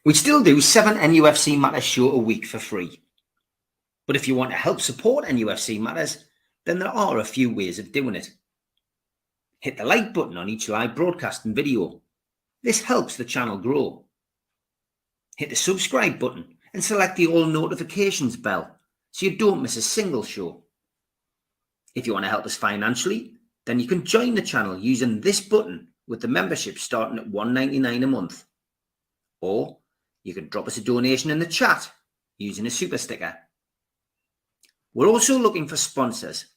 We still do 7 NUFC Matters show a week for free. But if you want to help support NUFC Matters, then there are a few ways of doing it. Hit the like button on each live broadcast and video. This helps the channel grow. Hit the subscribe button and select the all notifications bell so you don't miss a single show. If you want to help us financially, then you can join the channel using this button with the membership starting at $1.99 a month. Or you can drop us a donation in the chat using a super sticker. We're also looking for sponsors.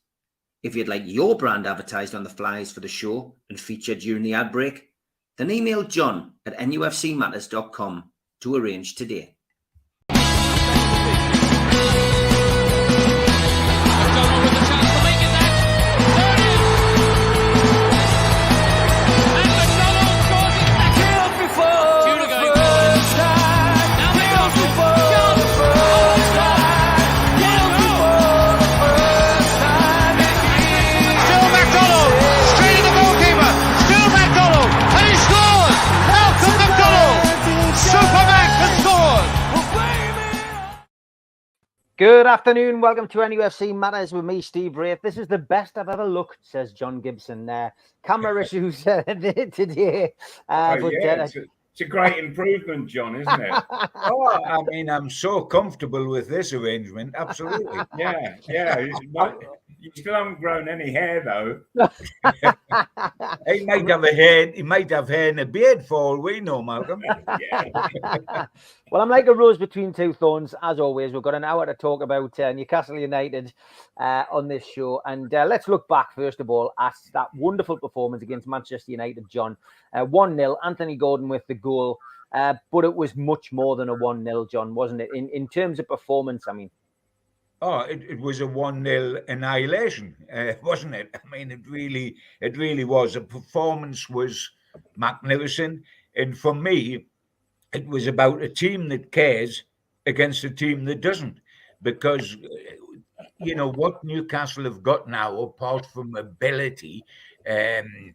If you'd like your brand advertised on the flyers for the show and featured during the ad break, then email John at nufcmatters.com to arrange today. Good afternoon. Welcome to NUFC Matters with me, Steve Wraith. This is the best I've ever looked, says John Gibson. Camera issues today. It's a great improvement, John, isn't it? Oh, I mean, I'm so comfortable with this arrangement. Absolutely. Yeah. You still haven't grown any hair, though. He might have hair. He might have hair and a beard for all we know, Malcolm. Well, I'm like a rose between two thorns. As always, we've got an hour to talk about Newcastle United on this show. And let's look back, first of all, at that wonderful performance against Manchester United, John. 1-0, Anthony Gordon with the goal. But it was much more than a 1-0, John, wasn't it? In terms of performance, I mean. Oh, it was a 1-0 annihilation, wasn't it? I mean, it really was. The performance was magnificent. And for me, it was about a team that cares against a team that doesn't. Because, you know, what Newcastle have got now, apart from ability and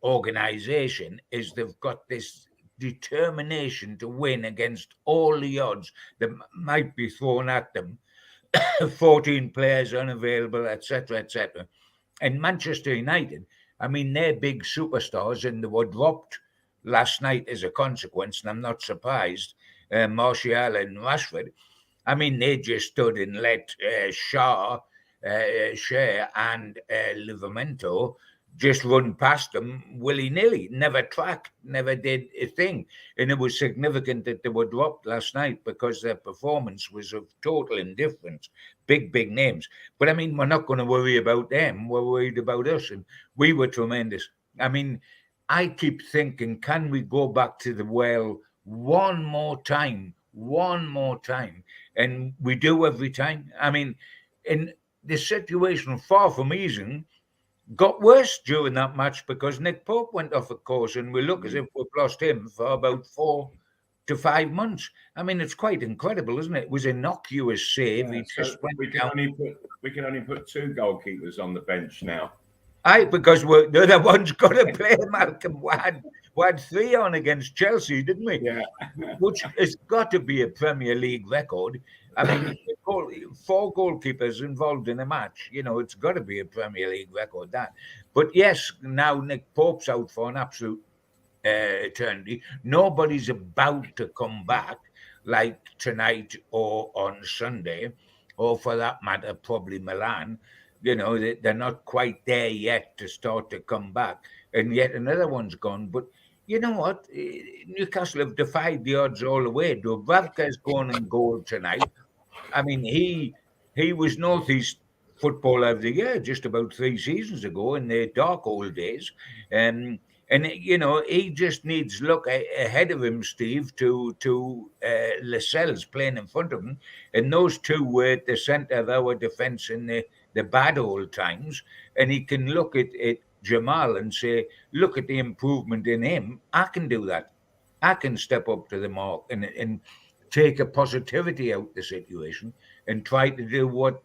organisation, is they've got this determination to win against all the odds that might be thrown at them. 14 players unavailable, etc. And Manchester United, I mean, they're big superstars and they were dropped last night as a consequence, and I'm not surprised. Martial and Rashford, I mean, they just stood and let Share and Livramento just run past them willy-nilly, never tracked, never did a thing. And it was significant that they were dropped last night because their performance was of total indifference. Big names. But, I mean, we're not going to worry about them. We're worried about us. And we were tremendous. I mean, I keep thinking, can we go back to the well one more time? And we do every time. I mean, in the situation, far from easing, got worse during that match because Nick Pope went off a course and we look as if we've lost him for about 4 to 5 months. I mean, it's quite incredible, isn't it? It was an innocuous save. We can only put 2 goalkeepers on the bench now. Because the other one's got to play, Malcolm. We had 3 on against Chelsea, didn't we? Yeah. Which has got to be a Premier League record. I mean, 4 goalkeepers involved in a match. You know, it's got to be a Premier League record, that. But yes, now Nick Pope's out for an absolute eternity. Nobody's about to come back like tonight or on Sunday, or for that matter, probably Milan. You know, they're not quite there yet to start to come back. And yet another one's gone. But you know what? Newcastle have defied the odds all the way. Dubravka's going in goal tonight. I mean, he was Northeast Footballer of the Year just about 3 seasons ago in the dark old days. And you know, he just needs look ahead of him, Steve, to Lascelles playing in front of him. And those 2 were at the centre of our defence in the bad old times. And he can look at Jamal and say, look at the improvement in him. I can do that. I can step up to the mark and take a positivity out the situation and try to do what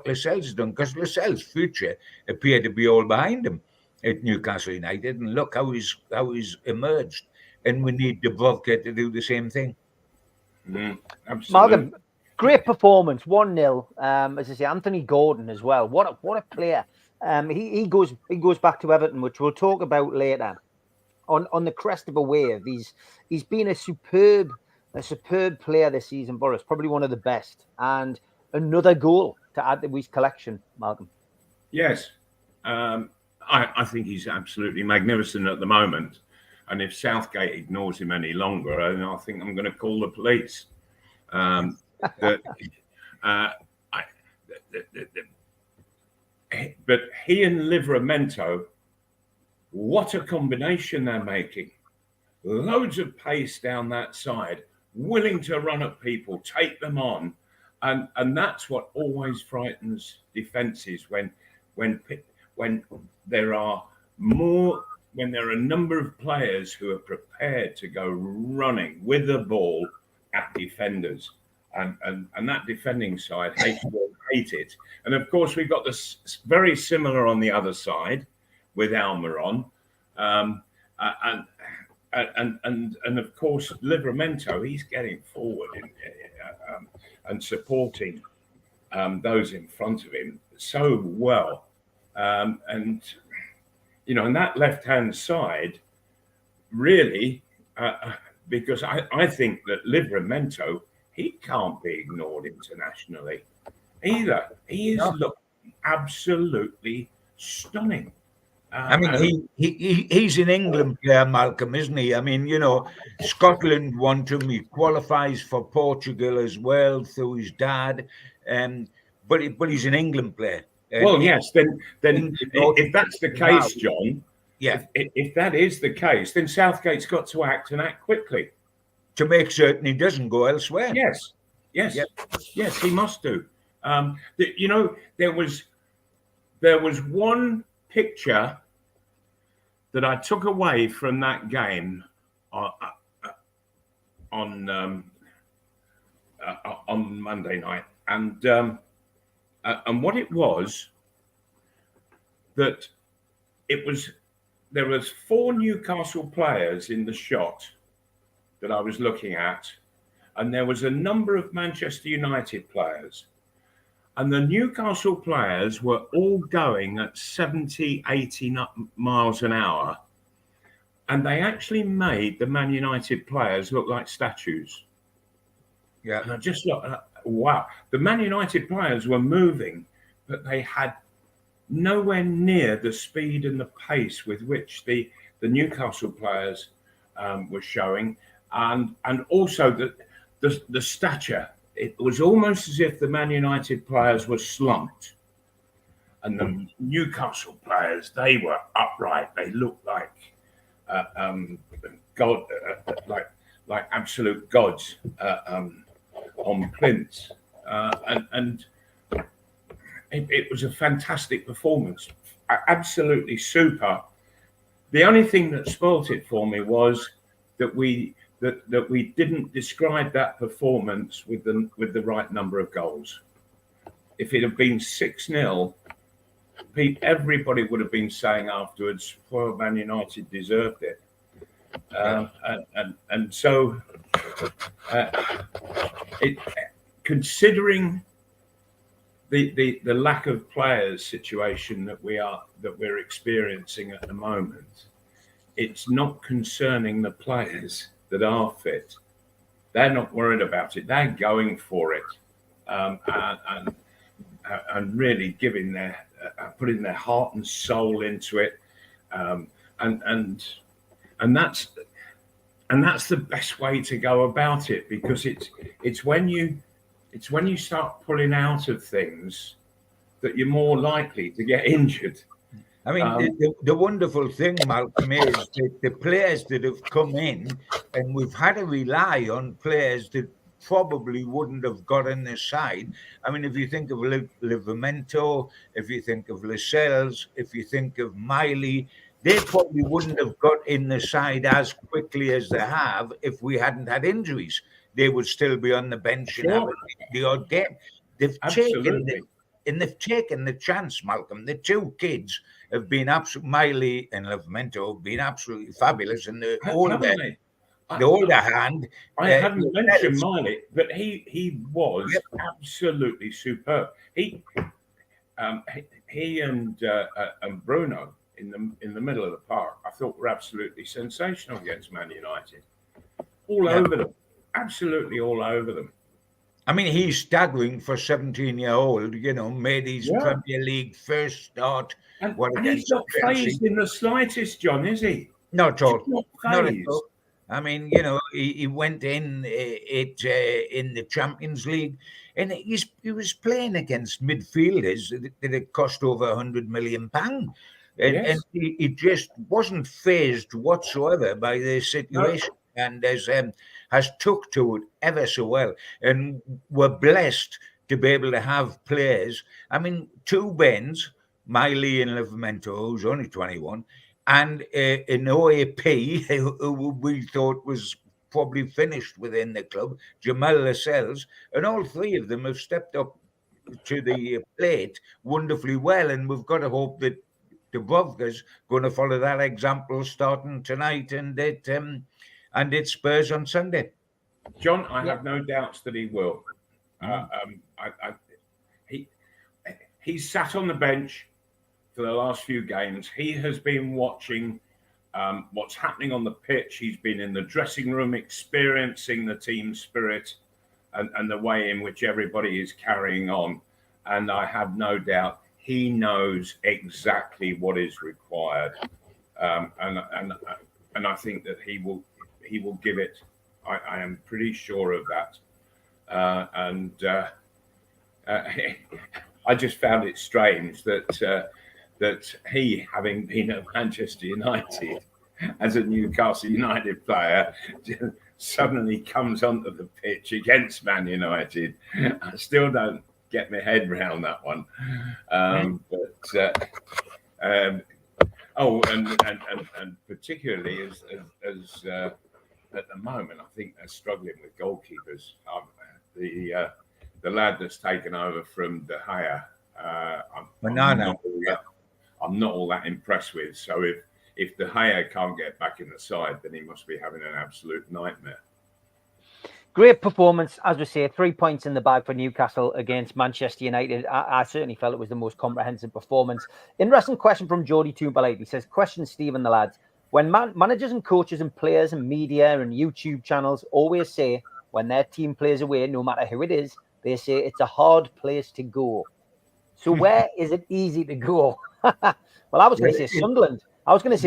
Lascelles has done, because Lascelles' future appeared to be all behind him at Newcastle United, and look how he's emerged. and we need Dubrovka to do the same thing. Absolutely. Malcolm, great performance, 1-0. As I say, Anthony Gordon as well. What a player. He goes back to Everton, which we'll talk about later. On the crest of a wave, he's been a superb player this season for us, probably one of the best. And another goal to add to his collection, Malcolm. Yes, I think he's absolutely magnificent at the moment. And if Southgate ignores him any longer, then I think I'm going to call the police. But he and Livramento, what a combination they're making. Loads of pace down that side, willing to run at people, take them on. And that's what always frightens defences when there are a number of players who are prepared to go running with the ball at defenders. And that defending side hate it. And of course, we've got this very similar on the other side with Almiron. And of course, Livramento, he's getting forward and supporting those in front of him so well. And that left-hand side, really, because I think that Livramento, he can't be ignored internationally either. He is looking absolutely stunning. I mean, he's an England player, Malcolm, isn't he? I mean, Scotland want him. He qualifies for Portugal as well through his dad. But he's an England player. Well, yes. Then if that's the case, John, yeah. If that is the case, then Southgate's got to act quickly to make certain he doesn't go elsewhere. Yes, he must do. There was one picture that I took away from that game on Monday night, and what it was that there was 4 Newcastle players in the shot that I was looking at, and there was a number of Manchester United players. And the Newcastle players were all going at 70, 80 miles an hour. And they actually made the Man United players look like statues. Yeah. And I just thought, wow. The Man United players were moving, but they had nowhere near the speed and the pace with which the Newcastle players were showing. And also the stature. It was almost as if the Man United players were slumped, and the Newcastle players, they were upright. They looked like God, like absolute gods on plinths, and it was a fantastic performance, absolutely super. The only thing that spoilt it for me was that we didn't describe that performance with the right number of goals. If it had been 6-0, everybody would have been saying afterwards, "Well, Man United deserved it." And so, considering the lack of players situation that we're experiencing at the moment, it's not concerning the players that are fit. They're not worried about it. They're going for it, and really putting their heart and soul into it, and that's the best way to go about it, because it's when you start pulling out of things that you're more likely to get injured. I mean, the wonderful thing, Malcolm, is that the players that have come in, and we've had to rely on players that probably wouldn't have got in the side. I mean, if you think of Livramento, if you think of Lascelles, if you think of Miley, they probably wouldn't have got in the side as quickly as they have if we hadn't had injuries. They would still be on the bench and have the odd game. They've taken the chance, Malcolm. The 2 kids have been Miley and Livramento have been absolutely fabulous, and all of the older hand. I hadn't mentioned Miley, but he was absolutely superb. He and Bruno in the middle of the park, I thought were absolutely sensational against Man United. All over them, absolutely all over them. I mean, he's staggering for 17-year-old. You know, made his Premier League first start. And he's not phased in the slightest, John, is he? Not at all. Not phased. I mean, you know, he went in in the Champions League, and he was playing against midfielders that had cost over £100 million, and he just wasn't phased whatsoever by the situation, and has took to it ever so well, and we're blessed to be able to have players. I mean, two Bens, Miley and Livramento, who's only 21. And an OAP who we thought was probably finished within the club, Jamal Lascelles, and all three of them have stepped up to the plate wonderfully well. And we've got to hope that Dubrovka's going to follow that example starting tonight and at Spurs on Sunday. John, I have no doubts that he will. He's sat on the bench for the last few games. He has been watching what's happening on the pitch. He's been in the dressing room experiencing the team spirit and the way in which everybody is carrying on. And I have no doubt he knows exactly what is required. And I think that he will give it. I am pretty sure of that. I just found it strange that he, having been at Manchester United as a Newcastle United player, suddenly comes onto the pitch against Man United. I still don't get my head around that one. And particularly as at the moment, I think they're struggling with goalkeepers. The lad that's taken over from De Gea, I'm not all that impressed with. So if De Gea can't get back in the side, then he must be having an absolute nightmare. Great performance, as we say, 3 points in the bag for Newcastle against Manchester United. I certainly felt it was the most comprehensive performance. Interesting question from Jody Toombalate. He says, question Stephen the lads. When managers and coaches and players and media and YouTube channels always say when their team plays away, no matter who it is, they say it's a hard place to go. So where is it easy to go? Well, I was going to say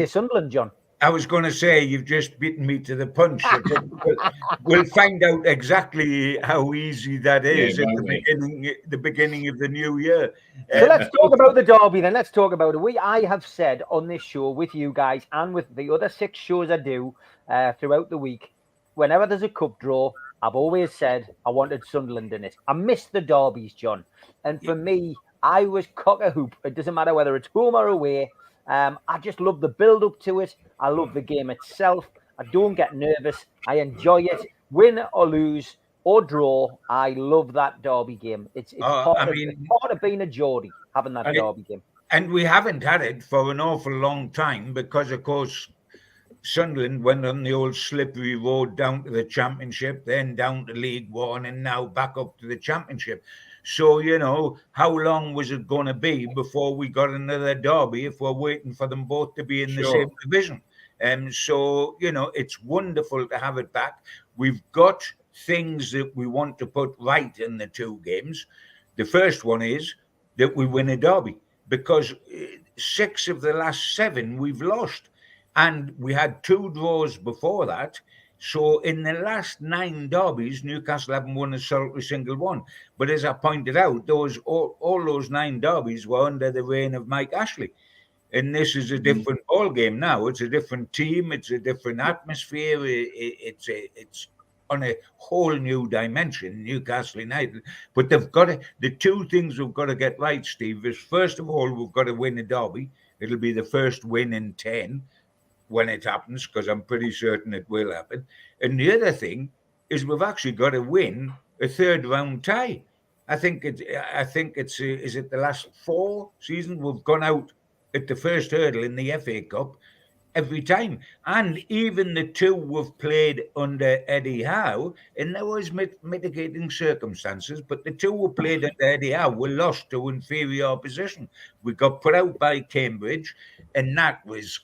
Sunderland. John. I was going to say you've just beaten me to the punch. We'll find out exactly how easy that is at the beginning of the new year. So let's talk about the derby then. Let's talk about it. I have said on this show with you guys and with the other 6 shows I do throughout the week, whenever there's a cup draw, I've always said I wanted Sunderland in it. I missed the derbies, John. And for me, I was cock-a-hoop. It doesn't matter whether it's home or away. I just love the build-up to it. I love the game itself. I don't get nervous. I enjoy it. Win or lose or draw, I love that derby game. It's part of being a Geordie, having that derby game. And we haven't had it for an awful long time because, of course, Sunderland went on the old slippery road down to the Championship, then down to League One, and now back up to the Championship. So, you know, how long was it going to be before we got another derby if we're waiting for them both to be in the same division? So, you know, it's wonderful to have it back. We've got things that we want to put right in the 2 games. The first one is that we win a derby because 6 of the last 7 we've lost. And we had 2 draws before that. So in the last 9 derbies, Newcastle haven't won a solitary single one. But as I pointed out, all those 9 derbies were under the reign of Mike Ashley. And this is a different ball game now. It's a different team. It's a different atmosphere. It's on a whole new dimension, Newcastle United. But they've got to, the 2 things we've got to get right, Steve, is first of all, we've got to win a derby. It'll be the first win in 10. When it happens, because I'm pretty certain it will happen. And the other thing is we've actually got to win a 3rd round tie. I think it's is it the last 4 seasons we've gone out at the first hurdle in the FA Cup every time. And even the two we've played under Eddie Howe, and there was mitigating circumstances, but the two who played under Eddie Howe were lost to inferior opposition. We got put out by Cambridge, and that was,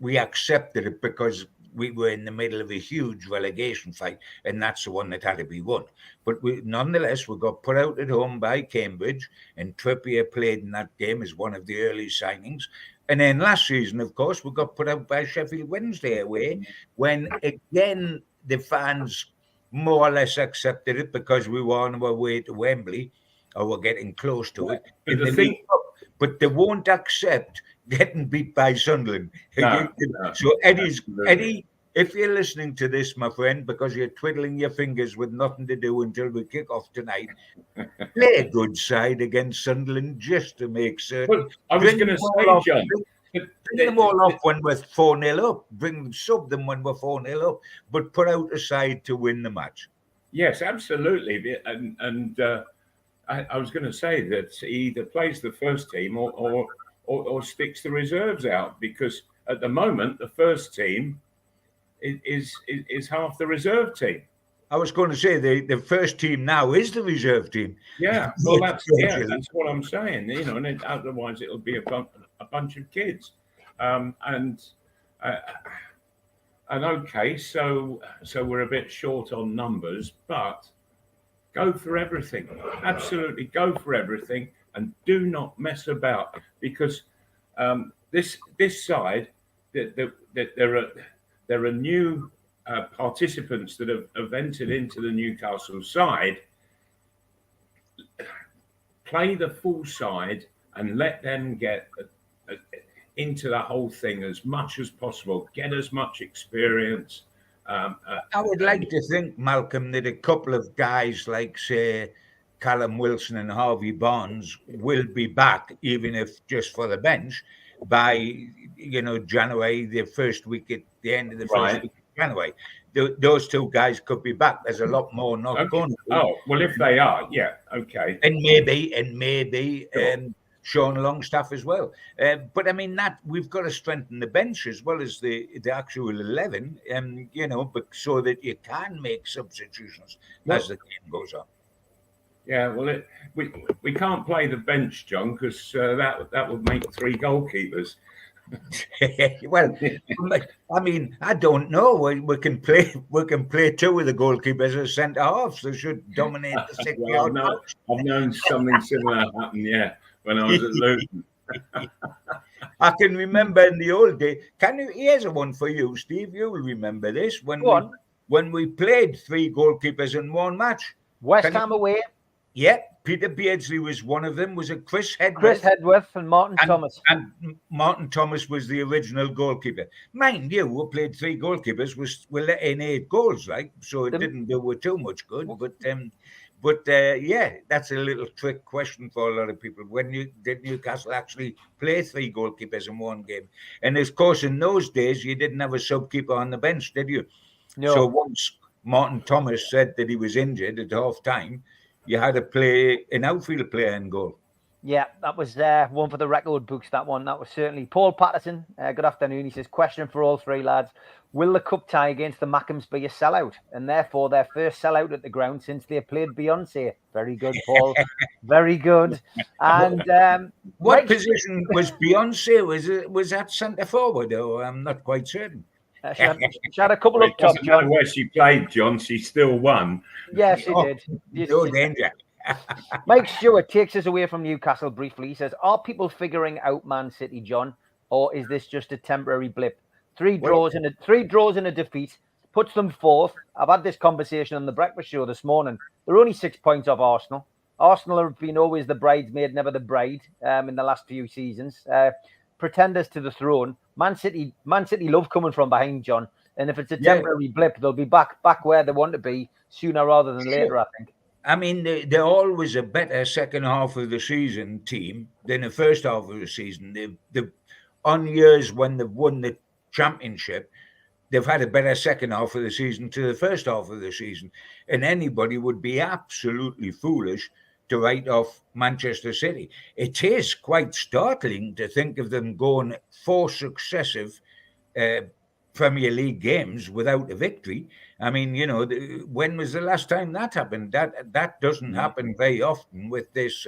we accepted it because we were in the middle of a huge relegation fight, and that's the one that had to be won. But nonetheless, we got put out at home by Cambridge, and Trippier played in that game as one of the early signings. And then last season, of course, we got put out by Sheffield Wednesday away, when again the fans more or less accepted it because we were on our way to Wembley, or we're getting close to it. But they won't accept getting beat by Sunderland. No, so Eddie, if you're listening to this, my friend, because you're twiddling your fingers with nothing to do until we kick off tonight, play a good side against Sunderland just to make certain. Well, I was going to say, John, bring them all off when we're 4-0 up. Sub them when we're 4-0 up, but put out a side to win the match. Yes, absolutely. And I was going to say that he either plays the first team or sticks the reserves out, because at the moment the first team is half the reserve team. I was going to say the first team now is the reserve team. Yeah, well, that's what I'm saying. You know, and otherwise it'll be a bunch of kids. And okay, so we're a bit short on numbers, but go for everything. Absolutely, go for everything, and do not mess about, because this side, there are new participants that have entered into the Newcastle side. Play the full side and let them get into the whole thing as much as possible. Get as much experience. I would like to think, Malcolm, that a couple of guys like, say, Callum Wilson and Harvey Barnes will be back, even if just for the bench, by January, the first week at the end of the first week of January. Those two guys could be back. There's a lot more not going to be. Oh, well, if they are, yeah, okay. And maybe sure. Sean Longstaff as well. But I mean, that we've got to strengthen the bench as well as the actual 11, but so that you can make substitutions as the game goes on. Yeah, well, we can't play the bench, John, because that would make 3 goalkeepers. Well, I mean, I don't know. We can play 2 of the goalkeepers as centre halves. They should dominate the 6-yard box. I've known something similar happen. Yeah, when I was at Luton. I can remember in the old day. Here's a one for you, Steve. You'll remember this when we played 3 goalkeepers in one match. West Ham away. Yeah, Peter Beardsley was one of them. Was it Chris Hedworth? Chris Hedworth and Martin Thomas. And Martin Thomas was the original goalkeeper. Mind you, we played 3 goalkeepers. We let in 8 goals, right? So it didn't do too much good. But yeah, that's a little trick question for a lot of people. When did Newcastle actually play 3 goalkeepers in one game? And of course, in those days, you didn't have a sub-keeper on the bench, did you? No. So once Martin Thomas said that he was injured at half-time, you had to play an outfield player in goal. Yeah, that was one for the record books, that one. That was certainly Paul Patterson. Good afternoon. He says, question for all 3 lads. Will the cup tie against the Mackhams be a sellout? And therefore their first sellout at the ground since they played Beyonce. Very good, Paul. Very good. And what position was Beyonce? Was that centre forward? Or I'm not quite certain. She had a couple of top. It doesn't matter where she played, John. She still won. Yes, she did. No danger. Mike Stewart takes us away from Newcastle briefly. He says, are people figuring out Man City, John, or is this just a temporary blip? 3 draws and a defeat puts them 4th. I've had this conversation on the breakfast show this morning. They're only 6 points off Arsenal. Arsenal have been always the bridesmaid, never the bride in the last few seasons. Pretenders to the throne. Man City love coming from behind, John. And if it's a temporary blip, they'll be back where they want to be sooner rather than later, I think. I mean, they're always a better second half of the season team than the first half of the season. On years when they've won the championship, they've had a better second half of the season to the first half of the season. And anybody would be absolutely foolish to write off Manchester City. It is quite startling to think of them going 4 successive Premier League games without a victory. I mean, you know, when was the last time that happened? That doesn't happen very often with this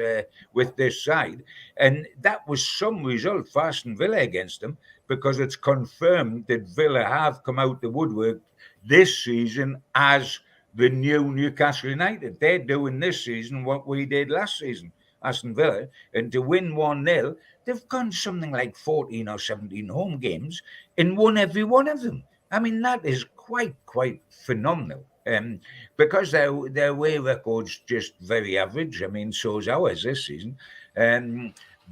side, and that was some result for Aston Villa against them, because it's confirmed that Villa have come out the woodwork this season as the new Newcastle United. They're doing this season what we did last season, Aston Villa, and to win 1-0, they've gone something like 14 or 17 home games and won every one of them. I mean, that is quite phenomenal. Because their away record's just very average. I mean, so's ours this season.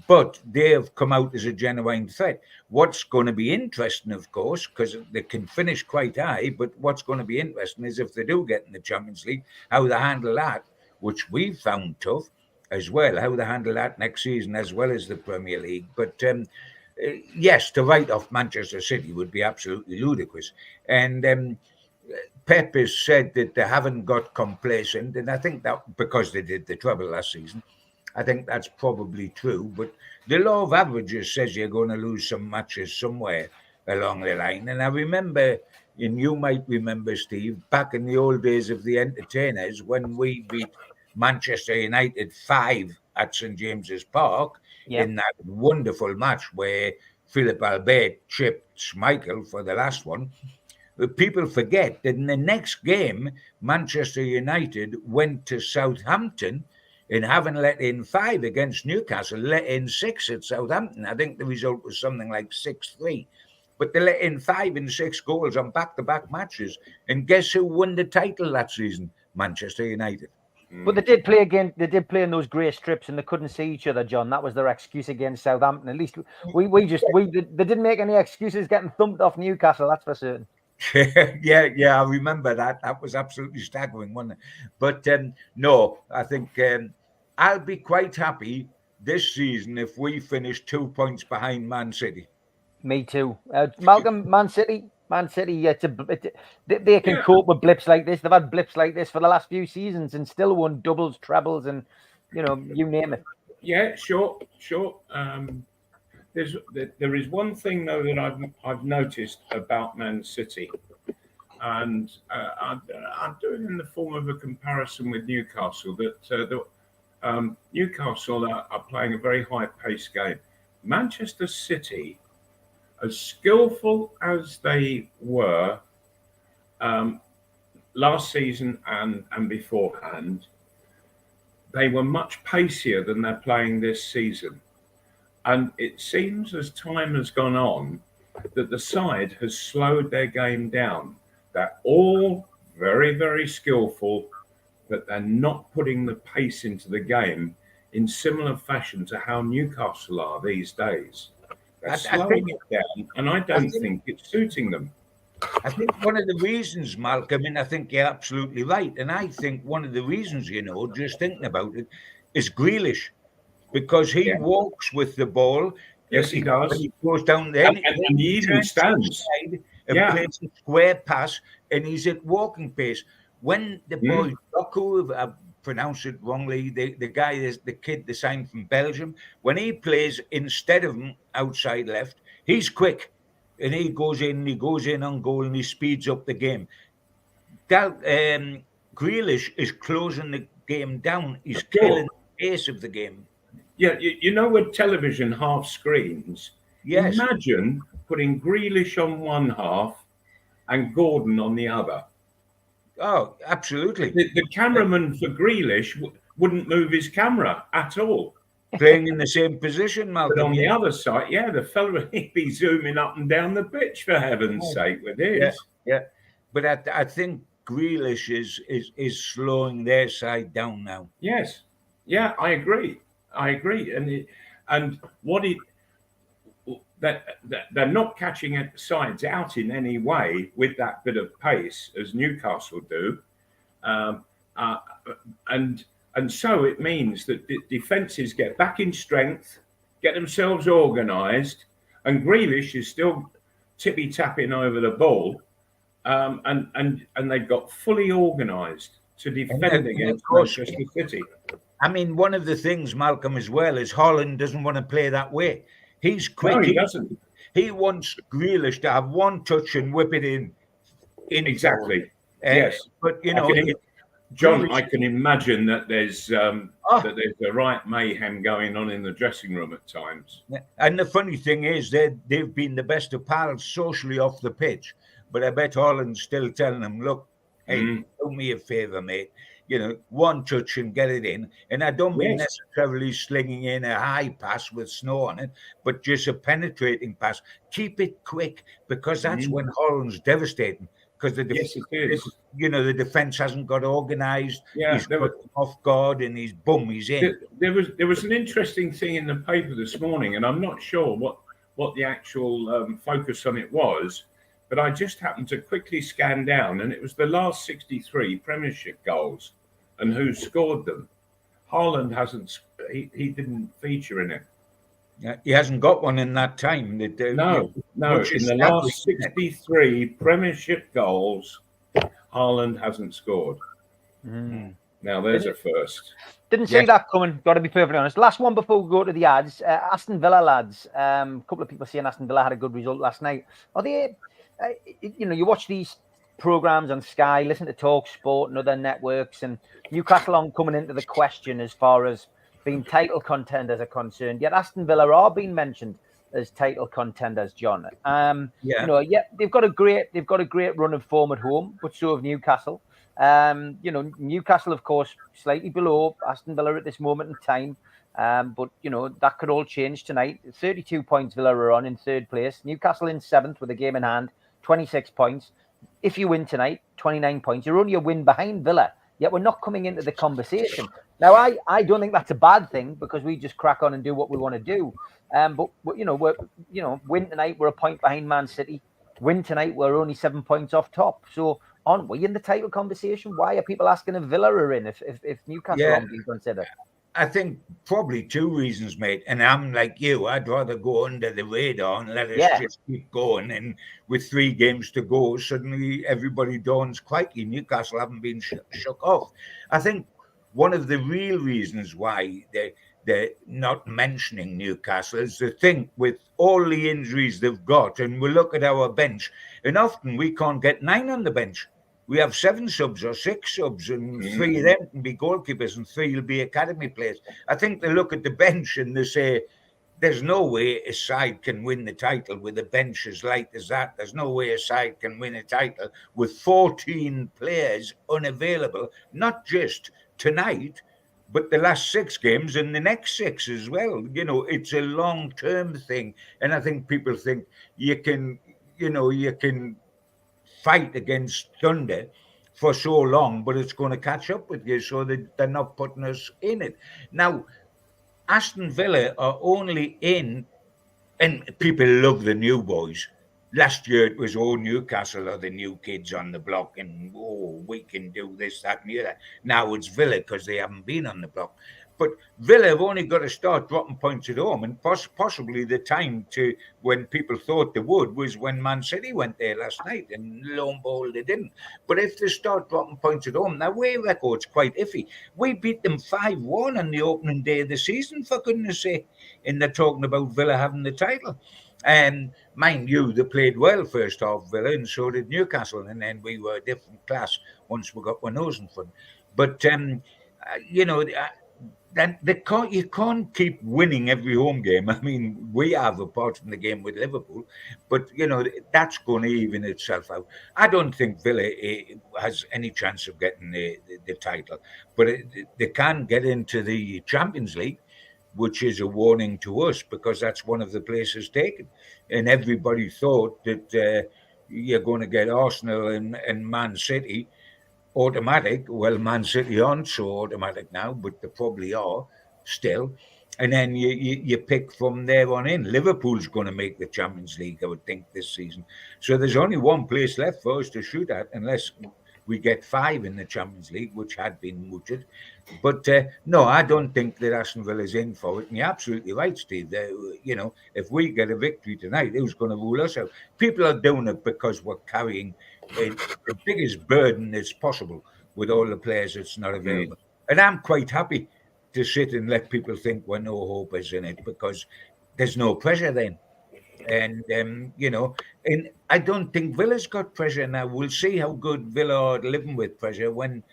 But they have come out as a genuine threat. What's going to be interesting, of course, because they can finish quite high, but what's going to be interesting is if they do get in the Champions League, how they handle that, which we've found tough as well, how they handle that next season as well as the Premier League. But yes, to write off Manchester City would be absolutely ludicrous. And Pep has said that they haven't got complacent, and I think that because they did the treble last season, I think that's probably true. But the law of averages says you're going to lose some matches somewhere along the line. And I remember, and you might remember, Steve, back in the old days of the entertainers, when we beat Manchester United 5 at St James's Park in that wonderful match where Philip Albert chipped Schmeichel for the last one. People forget that in the next game, Manchester United went to Southampton and having let in 5 against Newcastle, let in 6 at Southampton. I think the result was something like 6-3. But they let in 5 and 6 goals on back-to-back matches. And guess who won the title that season? Manchester United. But they did play again. They did play in those grey strips, and they couldn't see each other, John. That was their excuse against Southampton. At least they didn't make any excuses getting thumped off Newcastle. That's for certain. Yeah, I remember that. That was absolutely staggering, wasn't it? But no, I think I'll be quite happy this season if we finish 2 points behind Man City. Me too. Malcolm, Man City, they can cope with blips like this. They've had blips like this for the last few seasons and still won doubles, trebles, and you name it. Yeah, sure. There is one thing though that I've noticed about Man City, and I'm doing it in the form of a comparison with Newcastle. That Newcastle are playing a very high-paced game. Manchester City, as skillful as they were last season and beforehand, they were much pacier than they're playing this season. And it seems as time has gone on that the side has slowed their game down. They're all very, very skillful, but they're not putting the pace into the game in similar fashion to how Newcastle are these days. They're slowing it down, and I don't think it's suiting them. I think one of the reasons, Malcolm, and I think you're absolutely right, and I think one of the reasons, just thinking about it, is Grealish. Because he walks with the ball. Yes, he does. He goes down there and he even stands. And plays a square pass, and he's at walking pace. When the boy Doku, I pronounced it wrongly, the guy is the kid they signed from Belgium. When he plays instead of him outside left, he's quick, and he goes in on goal, and he speeds up the game. Grealish is closing the game down. He's killing the pace of the game. Yeah, with television half screens, imagine putting Grealish on one half and Gordon on the other. Oh, absolutely. The cameraman for Grealish wouldn't move his camera at all. Playing in the same position, Malcolm. But on the other side, the fella he'd be zooming up and down the pitch, for heaven's sake, with his. Yeah. But I think Grealish is slowing their side down now. Yes. Yeah, I agree. And they're not catching sides out in any way with that bit of pace as Newcastle do, and so it means that the defences get back in strength, get themselves organised, and Grealish is still tippy tapping over the ball, and they've got fully organised to defend against Manchester City. I mean, one of the things, Malcolm, as well, is Holland doesn't want to play that way. He's quick. No, he doesn't. He wants Grealish to have one touch and whip it in. Exactly. Yes. But, John, I can imagine that there's a right mayhem going on in the dressing room at times. And the funny thing is, they've been the best of pals socially off the pitch. But I bet Holland's still telling them, look, hey, do me a favour, mate. One touch and get it in. And I don't mean necessarily slinging in a high pass with snow on it, but just a penetrating pass. Keep it quick, because that's when Holland's devastating. Because the defence hasn't got organised. Yeah, he's got off guard, and he's in. There was an interesting thing in the paper this morning, and I'm not sure what the actual focus on it was, but I just happened to quickly scan down, and it was the last 63 Premiership goals and who scored them. Haaland hasn't. He didn't feature in it. He hasn't got one in that time. No. In the last 63 Premiership goals, Haaland hasn't scored. Now, there's a first. Didn't see that coming, got to be perfectly honest. Last one before we go to the ads. Aston Villa, lads. A couple of people saying Aston Villa had a good result last night. Are they, you watch these programmes on Sky, listen to Talk Sport and other networks, and Newcastle aren't coming into the question as far as being title contenders are concerned, yet Aston Villa are being mentioned as title contenders, John. They've got a great run of form at home, but so have Newcastle. Newcastle, of course, slightly below Aston Villa at this moment in time. But that could all change tonight. 32 points Villa are on in third place. Newcastle in seventh with a game in hand, 26 points. If you win tonight, 29 points. You're only a win behind Villa. Yet we're not coming into the conversation. Now, I don't think that's a bad thing, because we just crack on and do what we want to do. But win tonight, we're a point behind Man City. Win tonight, we're only 7 points off top. So aren't we in the title conversation? Why are people asking if Villa are in if Newcastle aren't being considered? I think probably two reasons, mate. And I'm like you. I'd rather go under the radar and let us just keep going. And with 3 games to go, suddenly everybody dawns quietly. Newcastle haven't been shook off. I think one of the real reasons why they're not mentioning Newcastle is the thing with all the injuries they've got. And we look at our bench, and often we can't get 9 on the bench. We have 7 subs or 6 subs, and 3 of them can be goalkeepers and 3 will be academy players. I think they look at the bench and they say, there's no way a side can win the title with a bench as light as that. There's no way a side can win a title with 14 players unavailable, not just tonight, but the last 6 games and the next 6 as well. It's a long-term thing. And I think people think you can fight against thunder for so long, but it's going to catch up with you, so they're not putting us in it. Now, Aston Villa are only in, and people love the new boys. Last year it was, Newcastle are the new kids on the block, and we can do this, that, and the other. Now it's Villa because they haven't been on the block. But Villa have only got to start dropping points at home, and possibly the time to when people thought they would was when Man City went there last night, and lo and behold, they didn't. But if they start dropping points at home, their away record's quite iffy. We beat them 5-1 on the opening day of the season, for goodness sake, and they're talking about Villa having the title. And mind you, they played well first half, Villa, and so did Newcastle, and then we were a different class once we got our nose in front. But then you can't keep winning every home game. I mean, we have, apart from the game with Liverpool, but that's going to even itself out. I don't think Villa has any chance of getting the title, but they can get into the Champions League, which is a warning to us, because that's one of the places taken. And everybody thought that you're going to get Arsenal and Man City automatic. Well, Man City aren't so automatic now, but they probably are still. And then you pick from there on in. Liverpool's going to make the Champions League, I would think, this season. So there's only one place left for us to shoot at, unless we get 5 in the Champions League, which had been mooted. But no, I don't think that Aston Villa is in for it. And you're absolutely right, Steve. If we get a victory tonight, who's going to rule us out? People are doing it because we're carrying the biggest burden as possible with all the players that's not available. And I'm quite happy to sit and let people think we're no hope is in it, because there's no pressure then. And and I don't think Villa's got pressure now. We'll see how good Villa are living with pressure when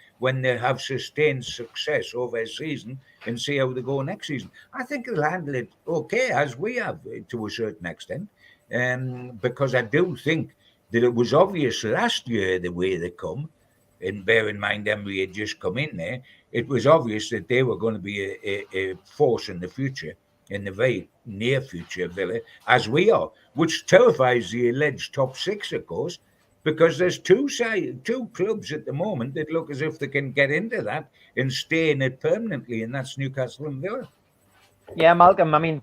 they have sustained success over a season, and see how they go next season. I think they'll handle it okay, as we have to a certain extent, because I do think that it was obvious last year the way they come, and bear in mind Emery had just come in there. It was obvious that they were going to be a force in the future, in the very near future, Villa, as we are, which terrifies the alleged top six, of course, because there's two clubs at the moment that look as if they can get into that and stay in it permanently, and that's Newcastle and Villa. Yeah, Malcolm, I mean,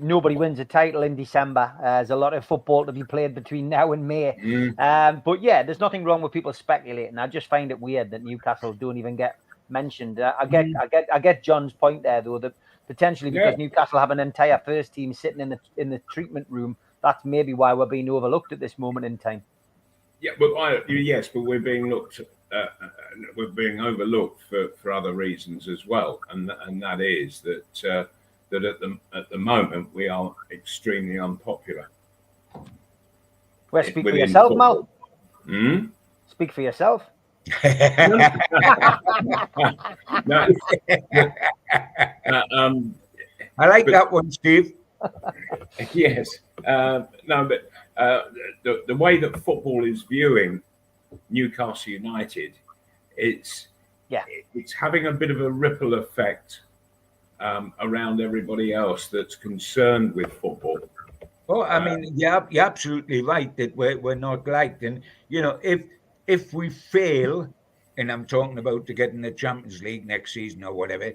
nobody wins a title in December. There's a lot of football to be played between now and May. But yeah, there's nothing wrong with people speculating. I just find it weird that Newcastle don't even get mentioned. I get John's point there, though, that potentially because Newcastle have an entire first team sitting in the treatment room, that's maybe why we're being overlooked at this moment in time. Yeah, but yes, but we're being we're being overlooked for other reasons as well, and that is that at the moment we are extremely unpopular. Well, speak for yourself, Mal. Speak for yourself. No. I like that one, Steve. Yes. No, but the way that football is viewing Newcastle United, it's having a bit of a ripple effect around everybody else that's concerned with football. Oh, I mean, you're absolutely right that we're not liked, and if we fail, and I'm talking about to get in the Champions League next season or whatever,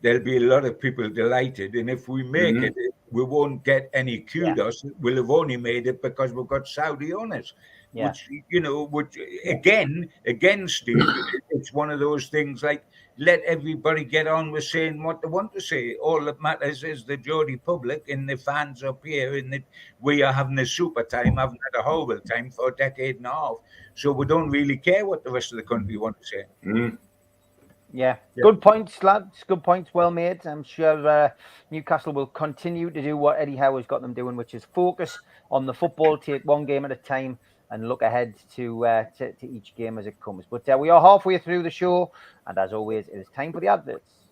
there'll be a lot of people delighted, and if we make it, we won't get any kudos. We'll have only made it because we've got Saudi on it. Yeah. Which again, Steve, it's one of those things like, let everybody get on with saying what they want to say. All that matters is the Geordie public and the fans up here, and that we are having a super time, haven't had a horrible time for a decade and a half. So we don't really care what the rest of the country want to say. Yeah, good points, lads. Good points, well made. I'm sure Newcastle will continue to do what Eddie Howe has got them doing, which is focus on the football, take one game at a time, and look ahead to each game as it comes. But we are halfway through the show, and as always, it is time for the adverts.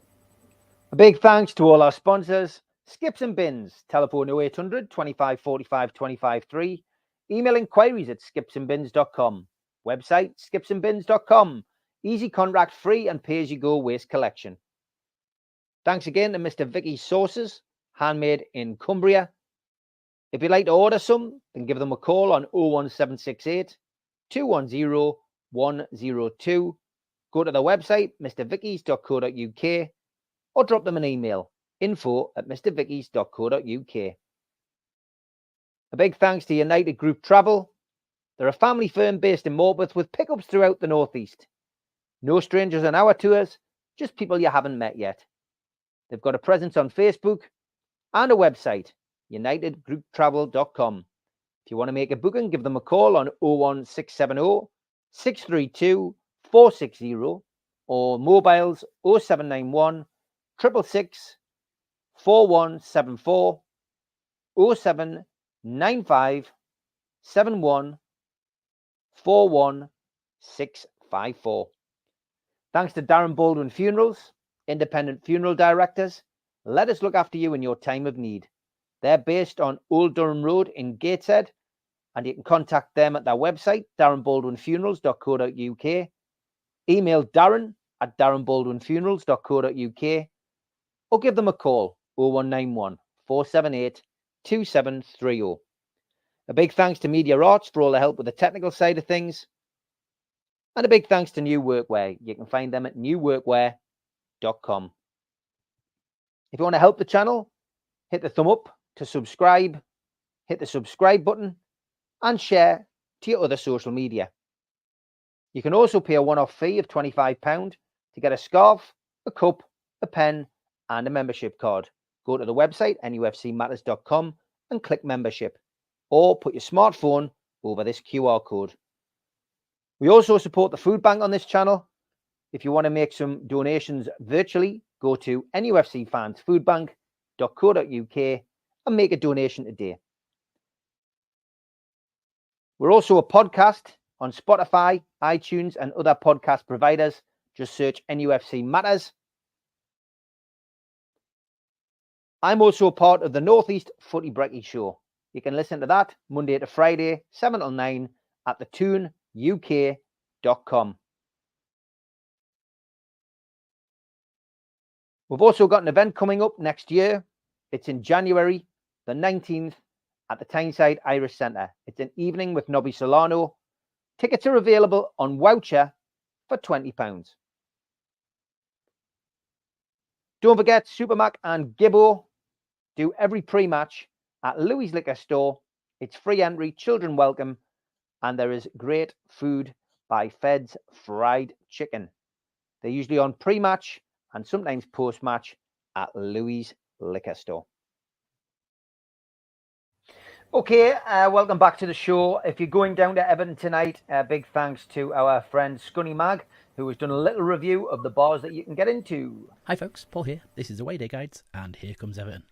A big thanks to all our sponsors: Skips and Bins, telephone 0800 25 45 25 3, email inquiries at skipsandbins.com, website skipsandbins.com, easy contract free and pay-as-you-go waste collection. Thanks again to Mr. Vicky's Sauces, handmade in Cumbria. If you'd like to order some, then give them a call on 01768 210 102. Go to the website, mrvickys.co.uk, or drop them an email, info@mrvickys.co.uk. A big thanks to United Group Travel. They're a family firm based in Morpeth with pickups throughout the Northeast. No strangers on our tours, just people you haven't met yet. They've got a presence on Facebook and a website, unitedgrouptravel.com. If you want to make a booking, give them a call on 01670 632 460 or mobiles 0791 666 4174 0795 71 41654. Thanks to Darren Baldwin Funerals, independent funeral directors. Let us look after you in your time of need. They're based on Old Durham Road in Gateshead, and you can contact them at their website, darrenbaldwinfunerals.co.uk. Email darren@darrenbaldwinfunerals.co.uk, or give them a call, 0191 478 2730. A big thanks to Media Arts for all the help with the technical side of things. And a big thanks to New Workwear. You can find them at newworkwear.com. If you want to help the channel, hit the thumb up to subscribe, hit the subscribe button, and share to your other social media. You can also pay a one-off fee of £25 to get a scarf, a cup, a pen, and a membership card. Go to the website, nufcmatters.com, and click membership, or put your smartphone over this QR code. We also support the food bank on this channel. If you want to make some donations virtually, go to nufcfansfoodbank.co.uk and make a donation today. We're also a podcast on Spotify, iTunes, and other podcast providers. Just search NUFC Matters. I'm also a part of the Northeast Footy Brekkie Show. You can listen to that Monday to Friday, 7 till 9 at thetooneuk.com. We've also got an event coming up next year. It's in January the 19th at the Tyneside Irish Centre. It's an evening with Nobby Solano. Tickets are available on Voucher for £20. Don't forget, Supermac and Gibbo do every pre-match at Louis' Liquor Store. It's free entry, children welcome, and there is great food by Fed's Fried Chicken. They're usually on pre-match and sometimes post-match at Louis' Liquor Store. Okay, welcome back to the show. If you're going down to Everton tonight, big thanks to our friend Scunny Mag, who has done a little review of the bars that you can get into. Hi folks, Paul here. This is Away Day Guides, and here comes Everton.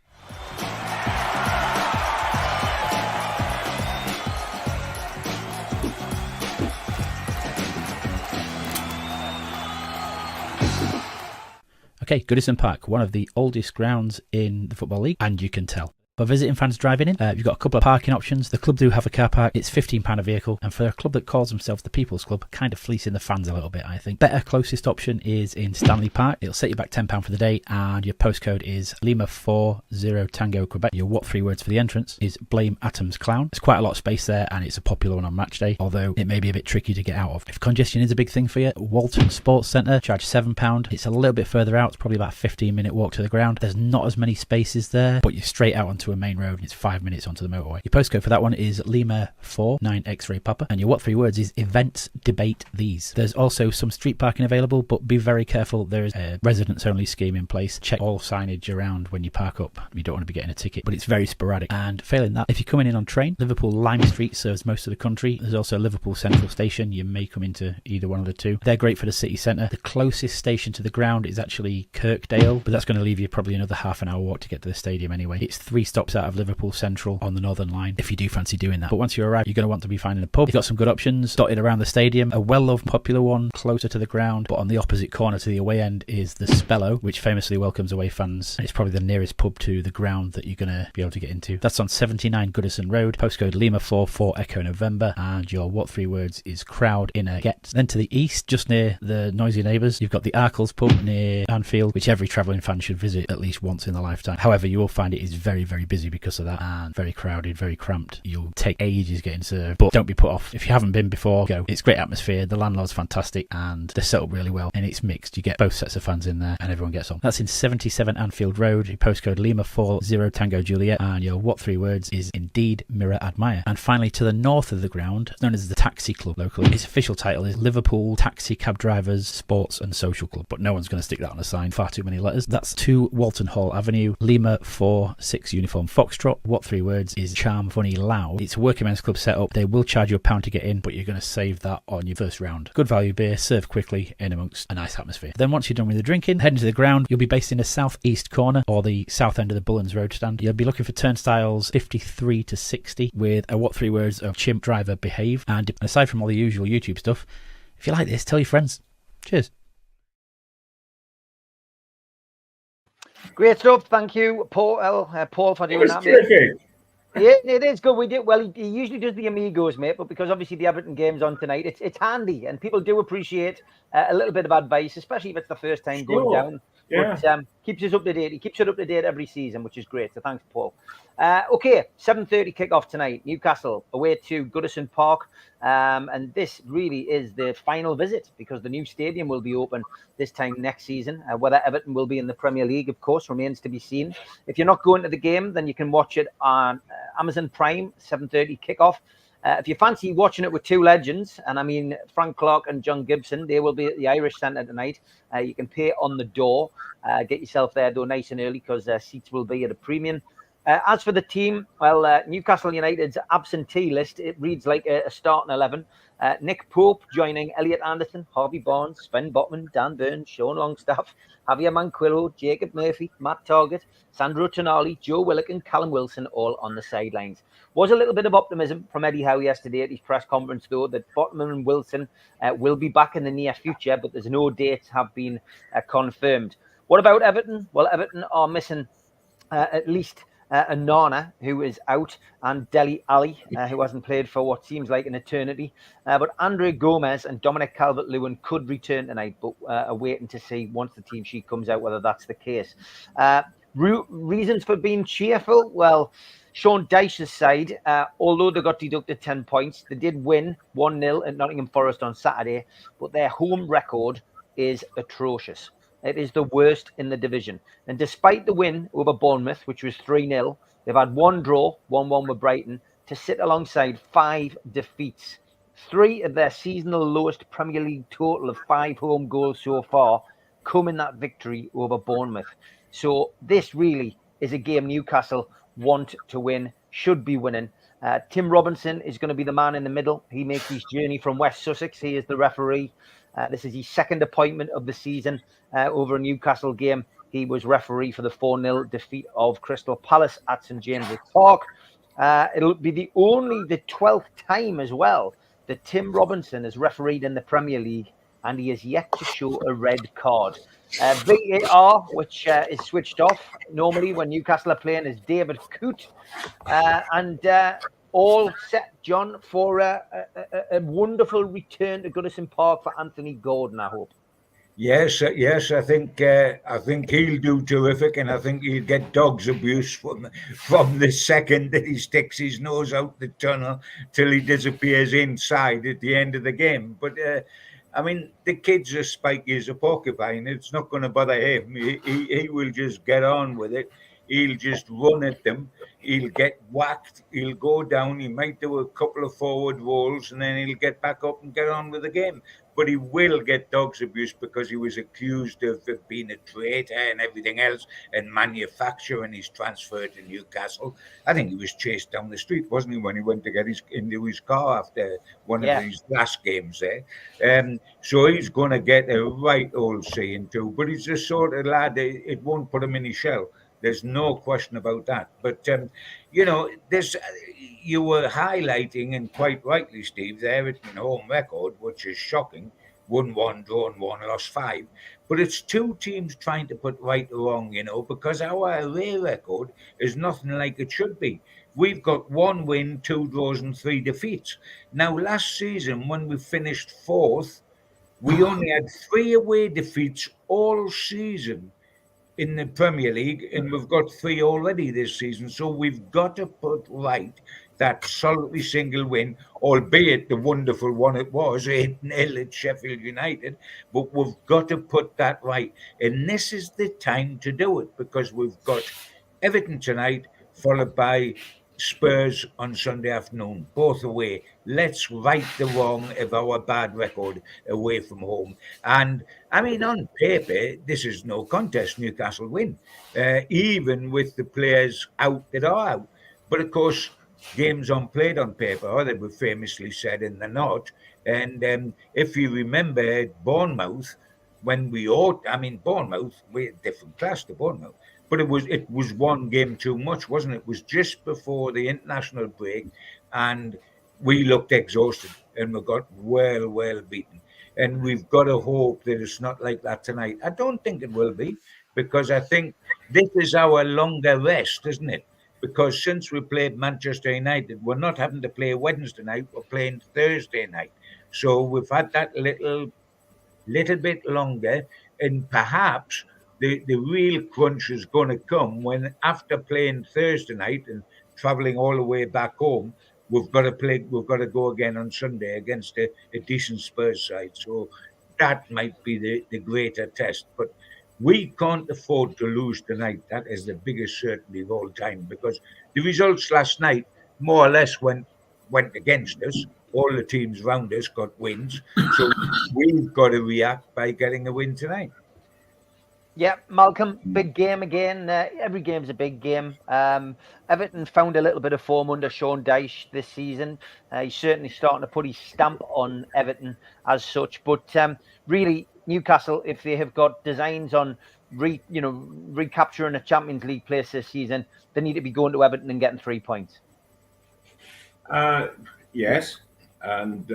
Okay, Goodison Park, one of the oldest grounds in the Football League, and you can tell. For visiting fans driving in, you've got a couple of parking options. The club do have a car park. It's £15 a vehicle. And for a club that calls themselves the People's Club, kind of fleecing the fans a little bit, I think. Better closest option is in Stanley Park. It'll set you back £10 for the day. And your postcode is Lima 40 Tango Quebec. Your what 3 words for the entrance is Blame Atoms Clown. There's quite a lot of space there, and it's a popular one on match day, although it may be a bit tricky to get out of. If congestion is a big thing for you, Walton Sports Centre, charge £7. It's a little bit further out. It's probably about a 15-minute walk to the ground. There's not as many spaces there, but you're straight out onto a main road, and it's 5 minutes onto the motorway. Your postcode for that one is Lima 4 9 X-Ray Papa, and your what 3 words is Events Debate These. There's also some street parking available, but be very careful. There is a residents only scheme in place. Check all signage around when you park up. You don't want to be getting a ticket, but it's very sporadic. And failing that, if you're coming in on train, Liverpool Lime Street serves most of the country. There's also Liverpool Central Station. You may come into either one of the two. They're great for the city centre. The closest station to the ground is actually Kirkdale, but that's going to leave you probably another half an hour walk to get to the stadium anyway. It's 3 stops out of Liverpool Central on the Northern Line if you do fancy doing that. But once you arrive, you're going to want to be finding a pub. You've got some good options dotted around the stadium. A well-loved popular one closer to the ground, but on the opposite corner to the away end is the Spello, which famously welcomes away fans. It's probably the nearest pub to the ground that you're going to be able to get into. That's on 79 Goodison Road, postcode Lima 44 Echo November, and your what 3 words is Crowd Inner Get. Then to the east, just near the Noisy Neighbours, you've got the Arkles pub near Anfield, which every travelling fan should visit at least once in their lifetime. However, you will find it is very, very busy because of that, and very crowded, very cramped. You'll take ages getting served, but don't be put off. If you haven't been before, go. It's great atmosphere, the landlord's fantastic, and they're set up really well, and it's mixed. You get both sets of fans in there, and everyone gets on. That's in 77 Anfield Road, your postcode Lima 40 Tango Juliet, and your what 3 words is Indeed Mirror Admire. And finally, to the north of the ground, known as the Taxi Club locally, its official title is Liverpool Taxi Cab Drivers Sports and Social Club, but no one's going to stick that on a sign, far too many letters. That's 2 Walton Hall Avenue, Lima 46 Uniform Foxtrot. What 3 words is Charm Funny Loud. It's a working men's club setup. They will charge you £1 to get in, but you're going to save that on your first round. Good value beer, served quickly in amongst a nice atmosphere. Then once you're done with the drinking, head into the ground. You'll be based in the southeast corner, or the south end of the Bullens Road stand. You'll be looking for turnstiles 53 to 60 with a what 3 words of Chimp Driver Behave. And aside from all the usual YouTube stuff, if you like this, tell your friends. Cheers. Great stuff. Thank you, Paul, for doing that. Terrific. Yeah, it is good. We did well. He usually does the Amigos, mate, but because obviously the Everton game's on tonight, it's handy, and people do appreciate a little bit of advice, especially if it's the first time going down. Yeah. But keeps us up to date. He keeps it up to date every season, which is great. So thanks, Paul. Okay, 7:30 kickoff tonight. Newcastle away to Goodison Park, and this really is the final visit because the new stadium will be open this time next season. Whether Everton will be in the Premier League, of course, remains to be seen. If you're not going to the game, then you can watch it on Amazon Prime. 7:30 kickoff. If you fancy watching it with two legends, and I mean Frank Clark and John Gibson, they will be at the Irish Centre tonight. You can pay on the door. Get yourself there, though, nice and early because seats will be at a premium. As for the team, well, Newcastle United's absentee list, it reads like a starting 11. Nick Pope joining Elliot Anderson, Harvey Barnes, Sven Botman, Dan Burns, Sean Longstaff, Javier Manquillo, Jacob Murphy, Matt Targett, Sandro Tonali, Joe Willock and Callum Wilson all on the sidelines. Was a little bit of optimism from Eddie Howe yesterday at his press conference, though, that Botman and Wilson will be back in the near future, but there's no dates have been confirmed. What about Everton? Well, Everton are missing at least Nana, who is out, and Dele Alli, who hasn't played for what seems like an eternity. But Andre Gomez and Dominic Calvert-Lewin could return tonight, but are waiting to see once the team sheet comes out whether that's the case. Reasons for being cheerful? Well, Sean Dyche's side, although they got deducted 10 points, they did win 1-0 at Nottingham Forest on Saturday, but their home record is atrocious. It is the worst in the division. And despite the win over Bournemouth, which was 3-0, they've had one draw, 1-1 with Brighton, to sit alongside 5 defeats. 3 of their seasonal lowest Premier League total of 5 home goals so far come in that victory over Bournemouth. So this really is a game Newcastle want to win, should be winning. Tim Robinson is going to be the man in the middle. He makes his journey from West Sussex. He is the referee. This is his second appointment of the season over a Newcastle game. He was referee for the 4-0 defeat of Crystal Palace at St James's Park. It'll be the 12th time as well that Tim Robinson has refereed in the Premier League, and he has yet to show a red card. VAR, which is switched off normally when Newcastle are playing, is David Coote. All set, John, for a wonderful return to Goodison Park for Anthony Gordon, I hope. Yes. I think he'll do terrific, and I think he'll get dog's abuse from the second that he sticks his nose out the tunnel till he disappears inside at the end of the game. But I mean, the kid's as spiky as a porcupine. It's not going to bother him. He will just get on with it. He'll just run at them. He'll get whacked. He'll go down. He might do a couple of forward rolls, and then he'll get back up and get on with the game. But he will get dog's abuse because he was accused of being a traitor and everything else and manufacturing his transfer to Newcastle. I think he was chased down the street, wasn't he, when he went to get into his car after one of his last games there. So he's going to get a right old saying too. But he's the sort of lad, it won't put him in his shell. There's no question about that. But, you were highlighting, and quite rightly, Steve, the Everton home record, which is shocking. 1-1, drawn 1, lost 5. But it's 2 teams trying to put right or wrong, because our away record is nothing like it should be. We've got 1 win, 2 draws and 3 defeats. Now, last season, when we finished 4th, we only had 3 away defeats all season in the Premier League, and we've got 3 already this season. So we've got to put right that solitary single win, albeit the wonderful one it was, 8-0 at Sheffield United, but we've got to put that right. And this is the time to do it, because we've got Everton tonight, followed by Spurs on Sunday afternoon, both away. Let's right the wrong of our bad record away from home. And I mean, on paper, this is no contest. Newcastle win, even with the players out that are out. But of course, games unplayed on paper, they were famously said, and they're not. And if you remember Bournemouth, when Bournemouth, we're a different class to Bournemouth. But it was 1 game too much, wasn't it? It was just before the international break, and we looked exhausted, and we got well beaten. And we've got to hope that it's not like that tonight. I don't think it will be, because I think this is our longer rest, isn't it? Because since we played Manchester United, we're not having to play Wednesday night, we're playing Thursday night. So we've had that little bit longer, and perhaps the real crunch is going to come when, after playing Thursday night and travelling all the way back home, we've got to go again on Sunday against a decent Spurs side. So that might be the greater test. But we can't afford to lose tonight. That is the biggest certainty of all time, because the results last night more or less went against us. All the teams around us got wins. So we've got to react by getting a win tonight. Yeah, Malcolm, big game again. Every game's a big game. Everton found a little bit of form under Sean Dyche this season. He's certainly starting to put his stamp on Everton as such. But really, Newcastle, if they have got designs on recapturing a Champions League place this season, they need to be going to Everton and getting 3 points. Yes, and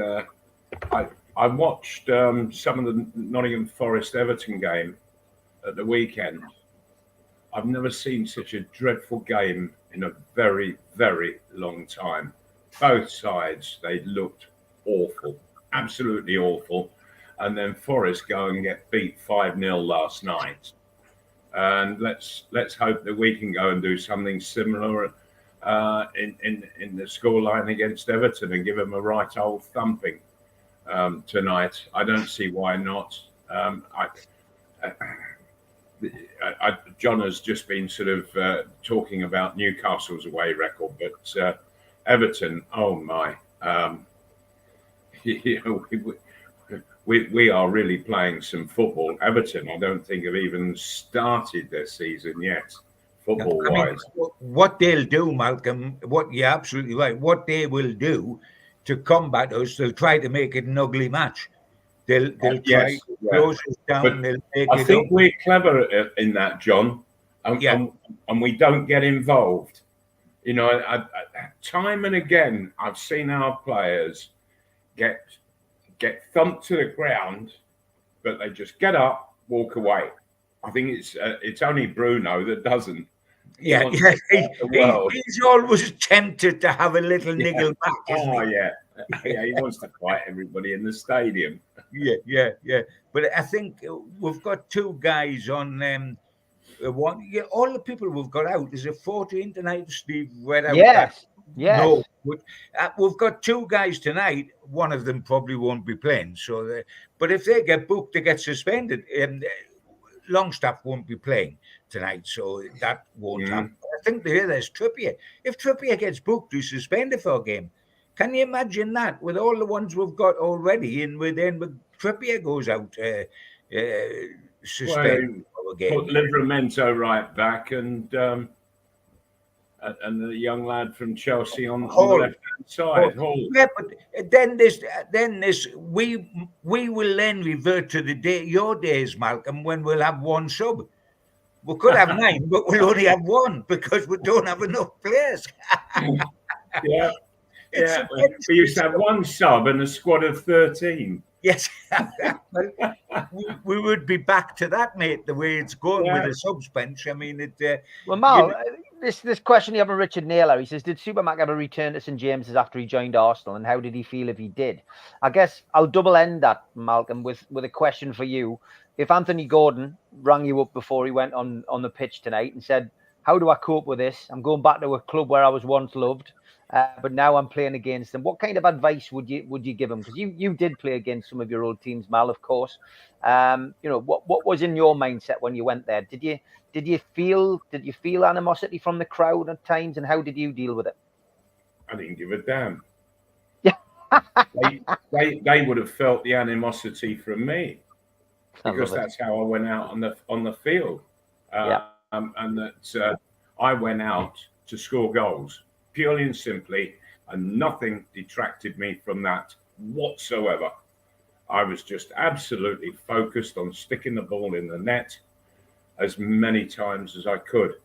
I watched some of the Nottingham Forest Everton game at the weekend. I've never seen such a dreadful game in a very, very long time. Both sides, they looked awful, absolutely awful. And then Forest go and get beat 5-0 last night. And let's hope that we can go and do something similar in the scoreline against Everton and give them a right old thumping tonight. I don't see why not. John has just been sort of talking about Newcastle's away record, but Everton, oh my, we are really playing some football. Everton, I don't think have even started their season yet, football-wise. What they'll do, Malcolm, you're absolutely right. What they will do to combat us, they'll try to make it an ugly match. They'll try to close us down. They'll make I think we're clever in that, John, and we don't get involved. You know, time and again, I've seen our players get thumped to the ground, but they just get up, walk away. I think it's only Bruno that doesn't. Yeah. He's always tempted to have a little niggle back. Yeah, he wants to fight everybody in the stadium. Yeah. But I think we've got two guys on all the people we've got out. Is it 14 tonight, Steve? Yes. No, we've got two guys tonight. One of them probably won't be playing. But if they get booked, they get suspended. Longstaff won't be playing tonight, so that won't happen. I think there's Trippier. If Trippier gets booked, he's suspended for a game. Can you imagine that with all the ones we've got already, and with Trippier goes out suspended for a game? Put Livramento right back, and the young lad from Chelsea on the left-hand side. Yeah, but then we will then revert to your days, Malcolm, when we'll have one sub. We could have 9, but we'll only have 1 because we don't have enough players. Yeah. We used to have 1 sub and a squad of 13. Yes. we would be back to that, mate, the way it's going with the subs bench. I mean, well, Mal, this question here from Richard Naylor, he says, did Supermac ever return to St James's after he joined Arsenal, and how did he feel if he did? I guess I'll double end that, Malcolm, with a question for you. If Anthony Gordon rang you up before he went on the pitch tonight and said, how do I cope with this? I'm going back to a club where I was once loved, but now I'm playing against them. What kind of advice would you give him? Because you did play against some of your old teams, Mal, of course. What was in your mindset when you went there? Did you feel animosity from the crowd at times, and how did you deal with it? I didn't give a damn. Yeah. they would have felt the animosity from me, because that's how I went out on the field. And that I went out to score goals, purely and simply, and nothing detracted me from that whatsoever. I was just absolutely focused on sticking the ball in the net as many times as I could.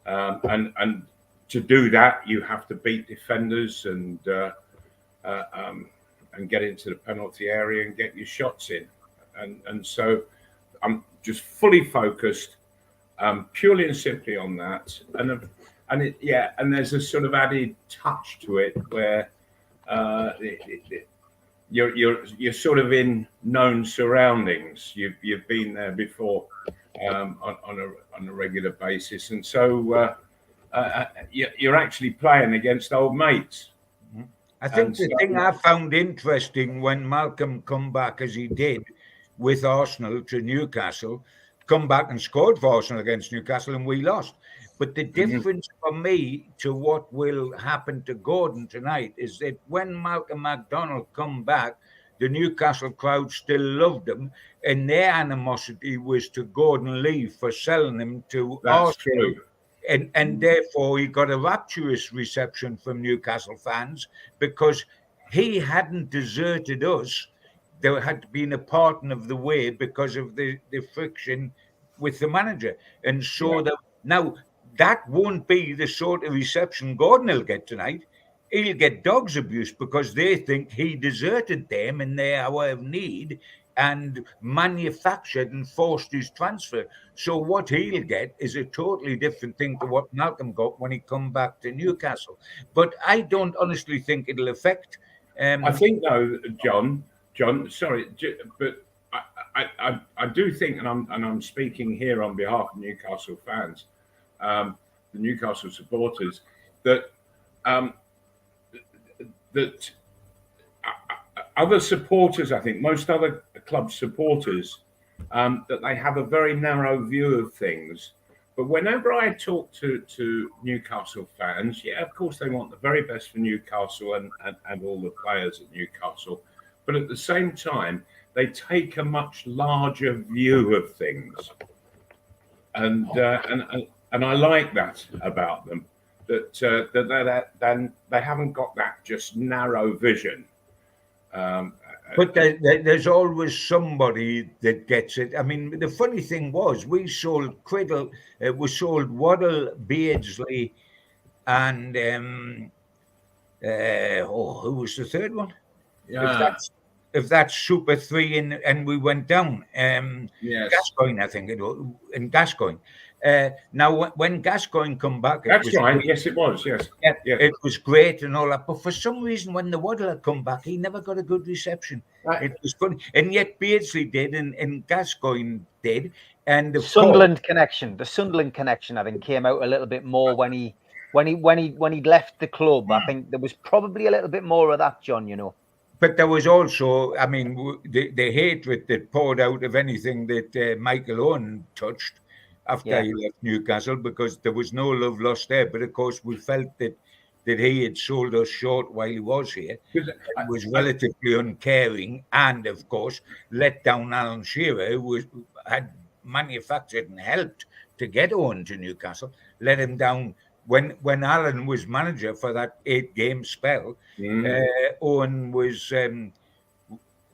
And to do that, you have to beat defenders and get into the penalty area and get your shots in. And so I'm just fully focused, purely and simply on that. And there's a sort of added touch to it where you're sort of in known surroundings. You've been there before on a regular basis, and so you're actually playing against old mates. I think the thing I found interesting when Malcolm come back as he did with Arsenal to Newcastle, come back and scored for Arsenal against Newcastle, and we lost. But the difference for me to what will happen to Gordon tonight is that when Malcolm McDonald come back, the Newcastle crowd still loved him, and their animosity was to Gordon Lee for selling him to That's Arsenal. true. And therefore he got a rapturous reception from Newcastle fans because he hadn't deserted us. There had been a parting of the way because of the friction with the manager. And so now that won't be the sort of reception Gordon will get tonight. He'll get dogs abuse because they think he deserted them in their hour of need and manufactured and forced his transfer. So what he'll get is a totally different thing to what Malcolm got when he come back to Newcastle. But I don't honestly think it'll affect. I think though, John, sorry, but I do think, and I'm speaking here on behalf of Newcastle fans, the Newcastle supporters, that other supporters, I think most other club supporters, that they have a very narrow view of things. But whenever I talk to Newcastle fans, yeah, of course they want the very best for Newcastle and all the players at Newcastle. But at the same time, they take a much larger view of things. And I like that about them, that they haven't got that just narrow vision. But there's always somebody that gets it. I mean, the funny thing was, we sold Waddle, Beardsley, and who was the third one? Yeah. If that's Super 3 and we went down. Yes. Gascoigne, I think it was, and Gascoigne. Now, when Gascoigne come back, That's right. Yes, it was. Yes. Yeah, it was great and all that. But for some reason, when the Waddle had come back, he never got a good reception. Right. It was funny, and yet Beardsley did, and Gascoigne did, and the Sunderland connection, I think, came out a little bit more when he left the club. I think there was probably a little bit more of that, John. You know. But there was also, I mean, the hatred that poured out of anything that Michael Owen touched after he left Newcastle, because there was no love lost there. But of course, we felt that he had sold us short while he was here. It was relatively uncaring, and of course, let down Alan Shearer, who had manufactured and helped to get Owen to Newcastle. Let him down when Alan was manager for that 8-game spell. Owen was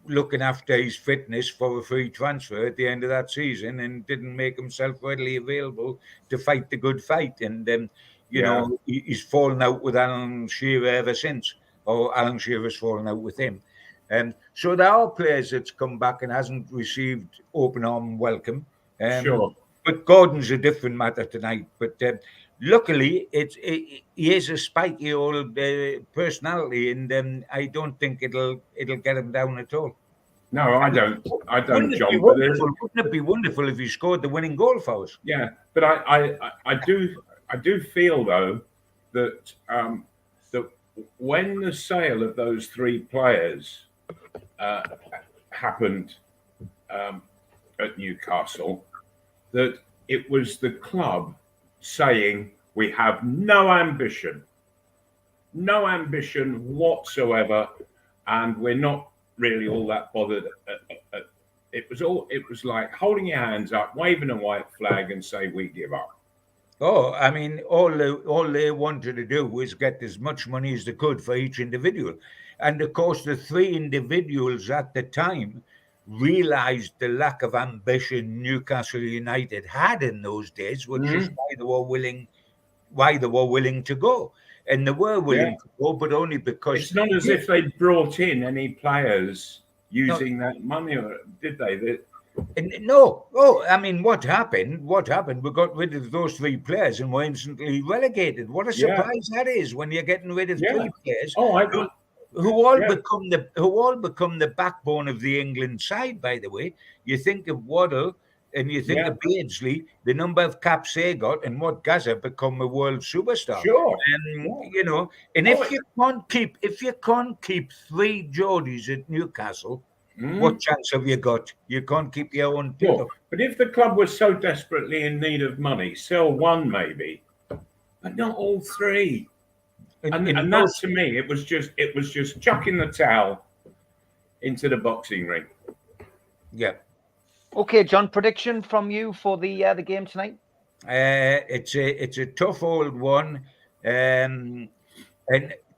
looking after his fitness for a free transfer at the end of that season and didn't make himself readily available to fight the good fight. And you know, he's fallen out with Alan Shearer ever since, or Alan Shearer's fallen out with him. So there are players that's come back and hasn't received open arm welcome. Sure. But Gordon's a different matter tonight. But luckily, he is a spiky old personality, and I don't think it'll get him down at all. No, I don't, John. Wouldn't it be wonderful if he scored the winning goal for us? Yeah, but I do feel though that that when the sale of those 3 players happened at Newcastle, that it was the club saying we have no ambition whatsoever, and we're not really all that bothered. It was like holding your hands up, waving a white flag, and say we give up. Oh, I mean, all they wanted to do was get as much money as they could for each individual, and of course, the 3 individuals at the time realised the lack of ambition Newcastle United had in those days, which is why they were willing to go. And they were willing to go, but only because it's not as if they brought in any players using that money, or did they? No. Oh, I mean, what happened? We got rid of those 3 players and were instantly relegated. What a surprise that is when you're getting rid of 3 players. Who all become the backbone of the England side, by the way. You think of Waddle and you think of Beardsley, the number of caps they got, and what Gaza become a world superstar. Sure. You know, and if you can't keep 3 Geordies at Newcastle, what chance have you got? You can't keep your own people. Sure. But if the club was so desperately in need of money, sell 1 maybe, but not all 3. And that, to me, it was just chucking the towel into the boxing ring. Yeah. Okay, John, prediction from you for the game tonight? It's a tough old one, and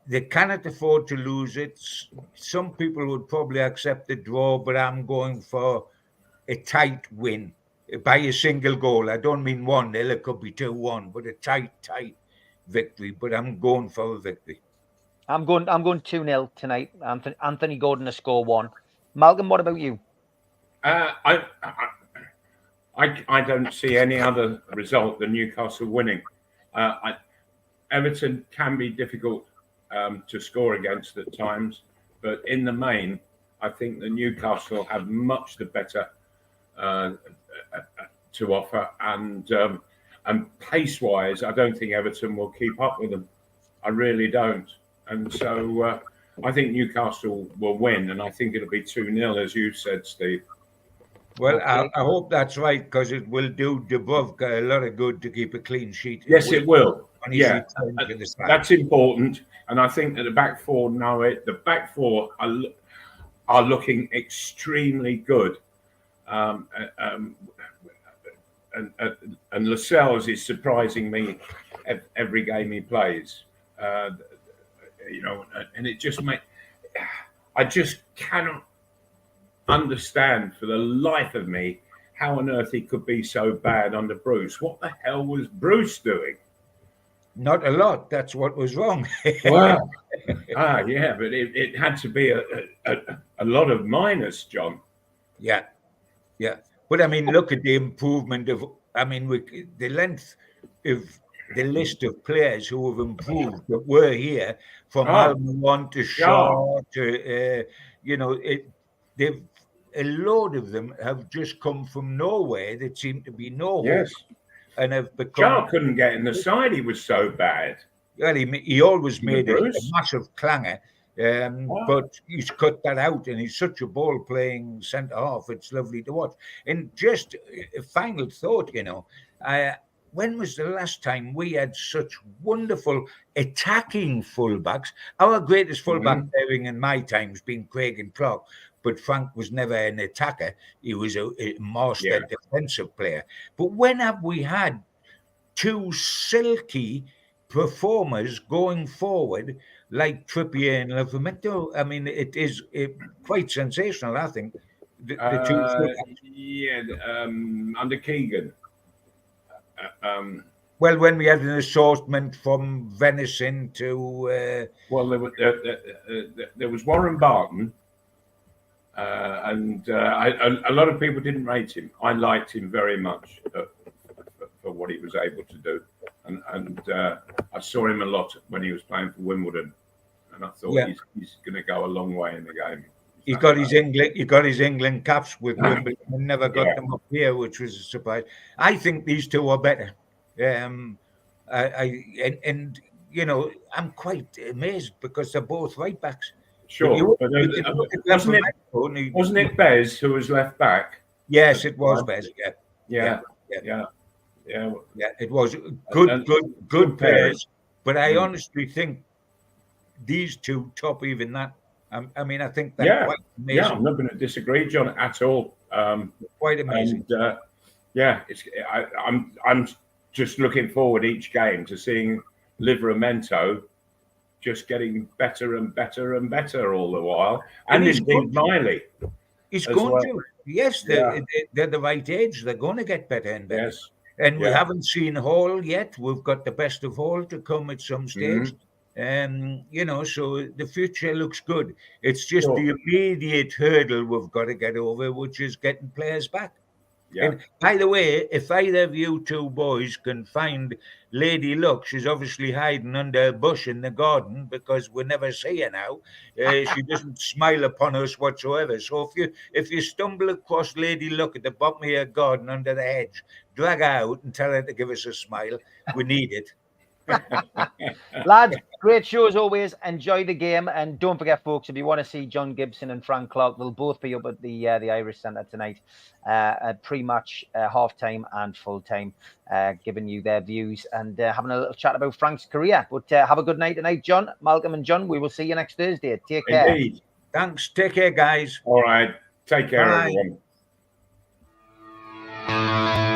they cannot afford to lose it. Some people would probably accept the draw, but I'm going for a tight win by a single goal. I don't mean 1-0, it could be 2-1, but a tight victory. But I'm going for a victory. I'm going 2-0 tonight. Anthony Gordon to score 1. Malcolm, what about you? I don't see any other result than Newcastle winning. Everton can be difficult to score against at times, but in the main, I think that Newcastle have much the better to offer, and pace-wise, I don't think Everton will keep up with them. I really don't, and so I think Newcastle will win, and I think it'll be 2-0, as you said, Steve. Well, Okay. I hope that's right, because it will do Dubrovka a lot of good to keep a clean sheet. Yes, it will. Yeah, that's that's important. And I think that the back four the back four are looking extremely good. And Lascelles is surprising me every game he plays. And it just I just cannot understand for the life of me how on earth he could be so bad under Bruce. What the hell was Bruce doing? Not a lot. That's what was wrong. Wow. Yeah, but it had to be a lot of minus, John. Yeah. But I mean, look at the improvement of. I mean, the length of the list of players who have improved that were here, from Almiron to Shaw to they've. A load of them have just come from nowhere that seem to be no hope, and have become. Shaw couldn't get in the side; he was so bad. Well, he always made a massive clanger, but he's cut that out, and he's such a ball-playing centre half. It's lovely to watch. And just a final thought, when was the last time we had such wonderful attacking fullbacks? Our greatest fullback pairing in my time has been Craig and Clark. But Frank was never an attacker. He was a master defensive player. But when have we had two silky performers going forward like Trippier and Livramento? I mean, it is quite sensational, I think. The two under Keegan. Well, when we had an assortment from venison to... there was Warren Barton, and a lot of people didn't rate him. I liked him very much for what he was able to do, and I saw him a lot when he was playing for Wimbledon, and I thought he's going to go a long way in the game. He got his England caps with Wimbledon and never got them up here, which was a surprise. I think these two are better. I'm quite amazed because they're both right backs. Sure, wasn't it Bez who was left back? Yes, it was Bez. Yeah. It was good players, but I honestly think these two top even that. I mean, I think they're quite amazing. Yeah, I'm not going to disagree, John, at all. Quite amazing. And, I'm just looking forward each game to seeing Livramento just getting better and better and better all the while, and indeed Miley. He's going to. Yes, they're the right age. They're going to get better and better. Yes. And we haven't seen Hall yet. We've got the best of Hall to come at some stage. So the future looks good. It's just the immediate hurdle we've got to get over, which is getting players back. Yeah. And by the way, if either of you two boys can find Lady Luck, she's obviously hiding under a bush in the garden because we never see her now. She doesn't smile upon us whatsoever. So if you stumble across Lady Luck at the bottom of your garden under the hedge, drag her out and tell her to give us a smile. We need it. Lads, great show as always. Enjoy the game, and don't forget, folks, if you want to see John Gibson and Frank Clark, they'll both be up at the Irish Centre tonight at pre-match, half-time and full-time, giving you their views and having a little chat about Frank's career. But have a good night tonight, John, Malcolm and John. We will see you next Thursday. Take care. Indeed. Thanks. Take care, guys. All right. Take care, Bye. everyone.